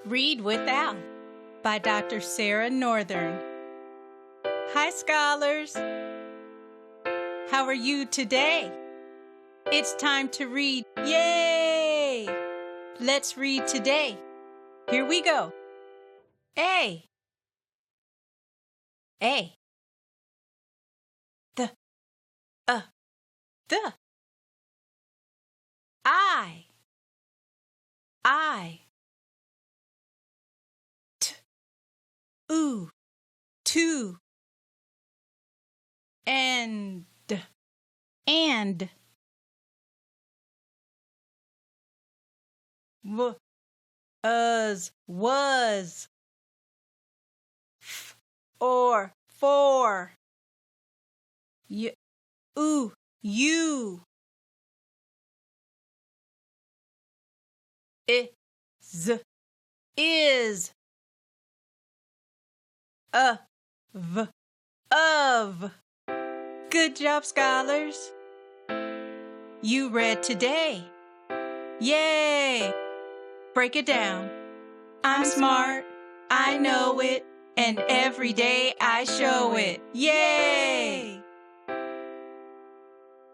Read Without by Dr. Sara Northern. Hi, scholars. How are you today? It's time to read. Yay! Let's read today. Here we go. A. A. The. The. I. Ooh, two, and was, or for, you, is, of. Good job, scholars. You read today. Yay! Break it down. I'm smart, I know it, and every day I show it. Yay!